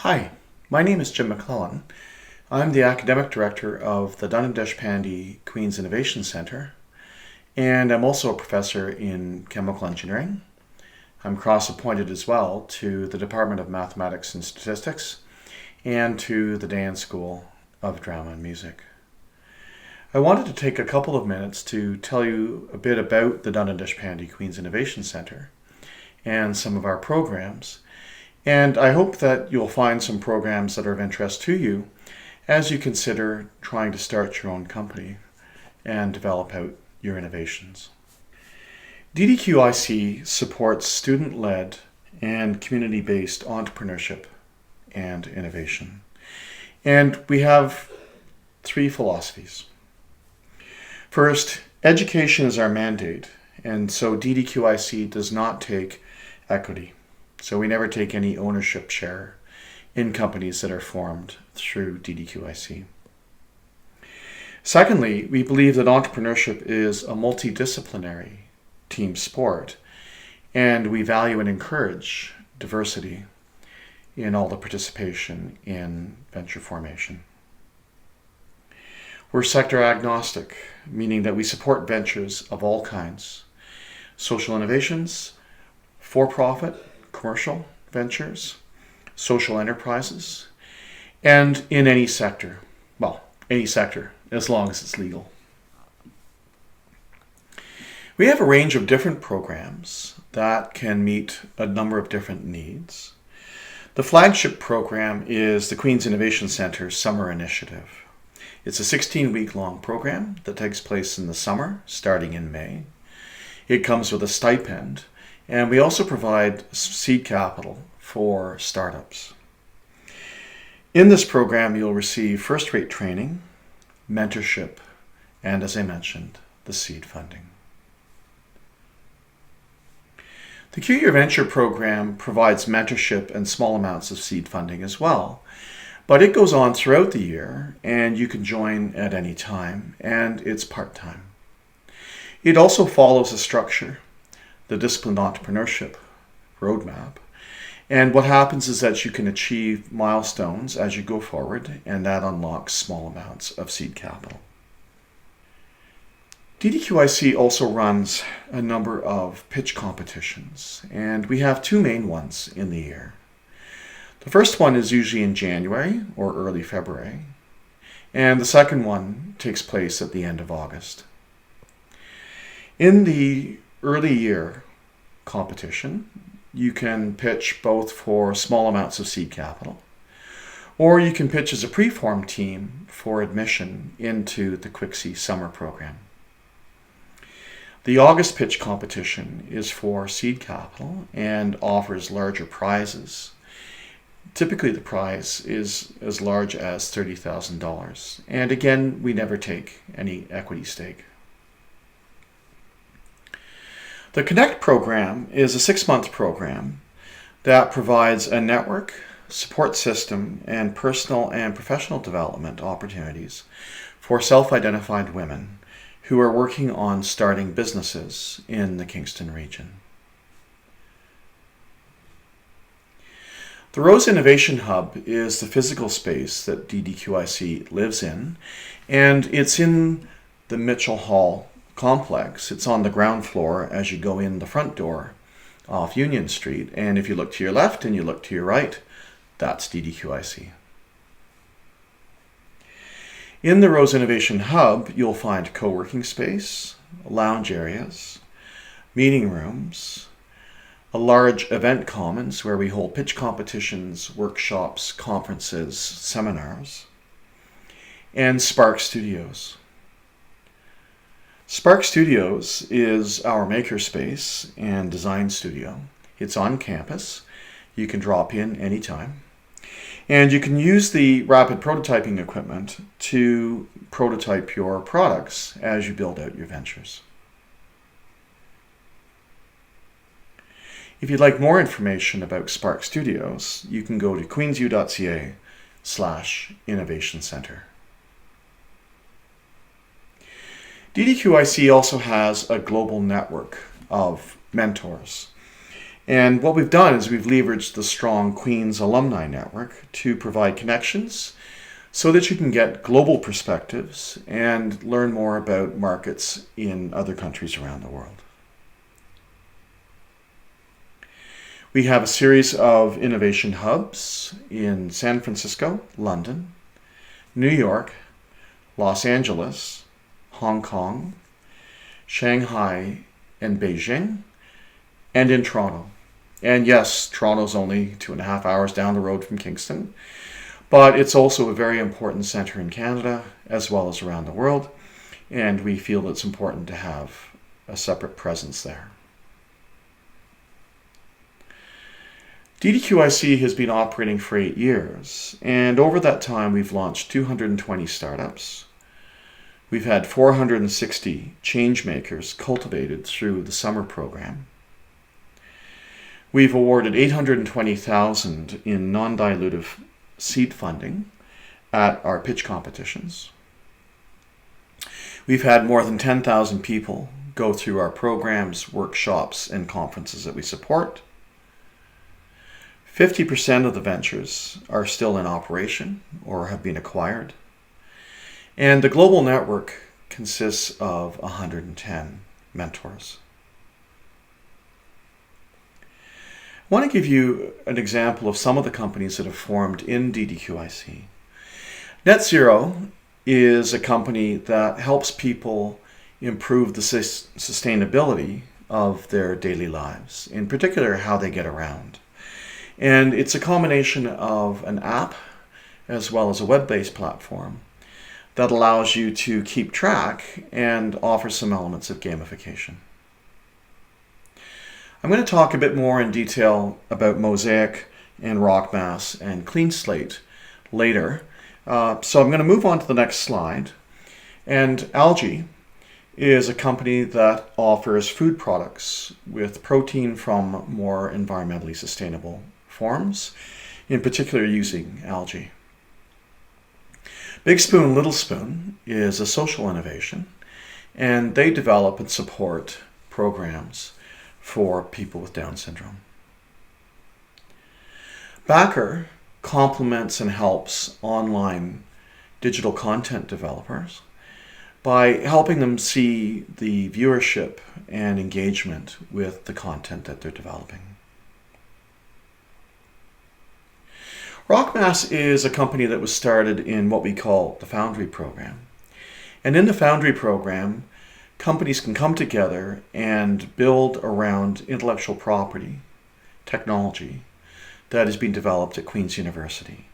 Hi, my name is Jim McLellan. I'm the Academic Director of the Dunin-Deshpande Queen's Innovation Center, and I'm also a professor in chemical engineering. I'm cross-appointed as well to the Department of Mathematics and Statistics and to the Dan School of Drama and Music. I wanted to take a couple of minutes to tell you a bit about the Dunin-Deshpande Queen's Innovation Center and some of our programs. And I hope that you'll find some programs that are of interest to you as you consider trying to start your own company and develop out your innovations. DDQIC supports student-led and community-based entrepreneurship and innovation. And we have three philosophies. First, education is our mandate, and so DDQIC does not take equity. So we never take any ownership share in companies that are formed through DDQIC. Secondly, we believe that entrepreneurship is a multidisciplinary team sport, and we value and encourage diversity in all the participation in venture formation. We're sector agnostic, meaning that we support ventures of all kinds, social innovations, for-profit, commercial ventures, social enterprises, and in any sector. Well, any sector, as long as it's legal. We have a range of different programs that can meet a number of different needs. The flagship program is the Queen's Innovation Center's Summer Initiative. It's a 16-week-long program that takes place in the summer, starting in May. It comes with a stipend, and we also provide seed capital for startups. In this program, you'll receive first-rate training, mentorship, and as I mentioned, the seed funding. The Q-Year Venture program provides mentorship and small amounts of seed funding as well, but it goes on throughout the year, and you can join at any time, and it's part-time. It also follows a structure, the Disciplined Entrepreneurship Roadmap. And what happens is that you can achieve milestones as you go forward, and that unlocks small amounts of seed capital. DDQIC also runs a number of pitch competitions, and we have two main ones in the year. The first one is usually in January or early February, and the second one takes place at the end of August. In the early year competition, you can pitch both for small amounts of seed capital, or you can pitch as a pre-formed team for admission into the QuickC summer program. The August pitch competition is for seed capital and offers larger prizes. Typically the prize is as large as $30,000, and again, we never take any equity stake. The Connect program is a 6-month program that provides a network, support system, and personal and professional development opportunities for self-identified women who are working on starting businesses in the Kingston region. The Rose Innovation Hub is the physical space that DDQIC lives in, and it's in the Mitchell Hall complex. It's on the ground floor as you go in the front door off Union Street, and if you look to your left and you look to your right, that's DDQIC. In the Rose Innovation Hub, you'll find co-working space, lounge areas, meeting rooms, a large event commons where we hold pitch competitions, workshops, conferences, seminars, and Spark Studios. Spark Studios is our makerspace and design studio. It's on campus. You can drop in anytime. And you can use the rapid prototyping equipment to prototype your products as you build out your ventures. If you'd like more information about Spark Studios, you can go to queensu.ca/innovation center. DDQIC also has a global network of mentors, And what we've done is we've leveraged the strong Queen's alumni network to provide connections so that you can get global perspectives and learn more about markets in other countries around the world. We have a series of innovation hubs in San Francisco, London, New York, Los Angeles, Hong Kong, Shanghai, and Beijing, and in Toronto. And yes, Toronto's only 2.5 hours down the road from Kingston, but it's also a very important center in Canada as well as around the world, and we feel it's important to have a separate presence there. DDQIC has been operating for 8 years, and over that time we've launched 220 startups. We've had 460 change makers cultivated through the summer program. We've awarded $820,000 in non-dilutive seed funding at our pitch competitions. We've had more than 10,000 people go through our programs, workshops, and conferences that we support. 50% of the ventures are still in operation or have been acquired. And the global network consists of 110 mentors. I want to give you an example of some of the companies that have formed in DDQIC. Net Zero is a company that helps people improve the sustainability of their daily lives, in particular how they get around. And it's a combination of an app as well as a web-based platform that allows you to keep track and offer some elements of gamification. I'm going to talk a bit more in detail about Mosaic and RockMass and Clean Slate later. So I'm going to move on to the next slide. And Algae is a company that offers food products with protein from more environmentally sustainable forms, in particular using algae. Big Spoon Little Spoon is a social innovation, and they develop and support programs for people with Down syndrome. Backer complements and helps online digital content developers by helping them see the viewership and engagement with the content that they're developing. RockMass is a company that was started in what we call the Foundry program. And in the Foundry program, companies can come together and build around intellectual property, technology, that is being developed at Queen's University.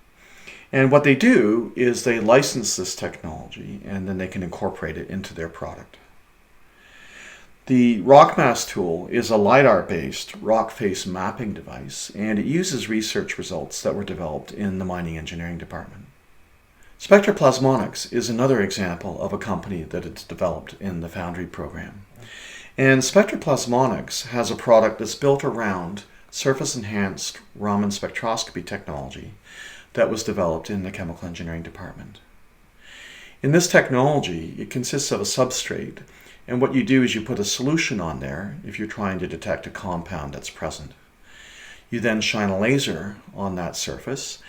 And what they do is they license this technology and then they can incorporate it into their product. The RockMass tool is a LiDAR-based rock face mapping device, and it uses research results that were developed in the mining engineering department. Spectraplasmonics is another example of a company that it's developed in the Foundry program. And Spectraplasmonics has a product that's built around surface-enhanced Raman spectroscopy technology that was developed in the chemical engineering department. In this technology, it consists of a substrate, and what you do is you put a solution on there if you're trying to detect a compound that's present. You then shine a laser on that surface,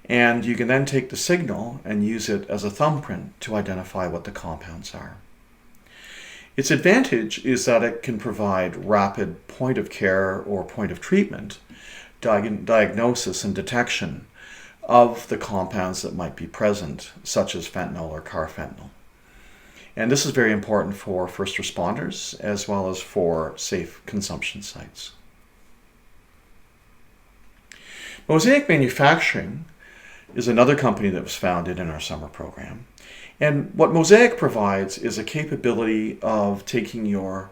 and you can then take the signal and use it as a thumbprint to identify what the compounds are. Its advantage is that it can provide rapid point of care or point of treatment diagnosis and detection of the compounds that might be present, such as fentanyl or carfentanil. And this is very important for first responders as well as for safe consumption sites. Mosaic Manufacturing is another company that was founded in our summer program. And what Mosaic provides is a capability of taking your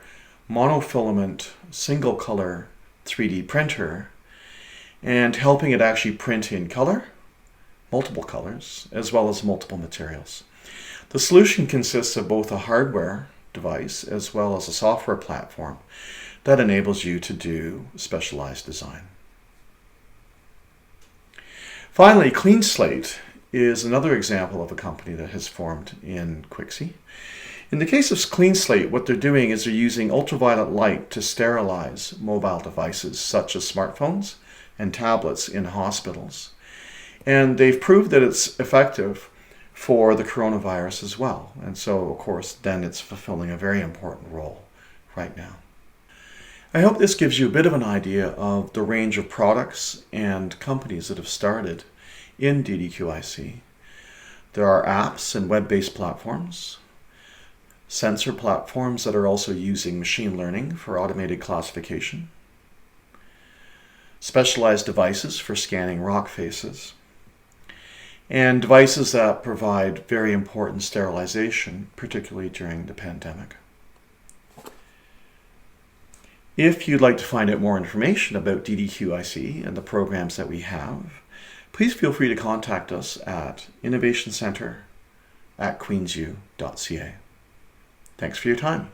monofilament single color 3D printer and helping it actually print in color, multiple colors, as well as multiple materials. The solution consists of both a hardware device as well as a software platform that enables you to do specialized design. Finally, Clean Slate is another example of a company that has formed in Quixie. In the case of Clean Slate, what they're doing is they're using ultraviolet light to sterilize mobile devices such as smartphones and tablets in hospitals. And they've proved that it's effective for the coronavirus as well. And so, of course, then it's fulfilling a very important role right now. I hope this gives you a bit of an idea of the range of products and companies that have started in DDQIC. There are apps and web-based platforms, sensor platforms that are also using machine learning for automated classification, specialized devices for scanning rock faces, and devices that provide very important sterilization, particularly during the pandemic. If you'd like to find out more information about DDQIC and the programs that we have, please feel free to contact us at innovationcentre@queensu.ca. Thanks for your time.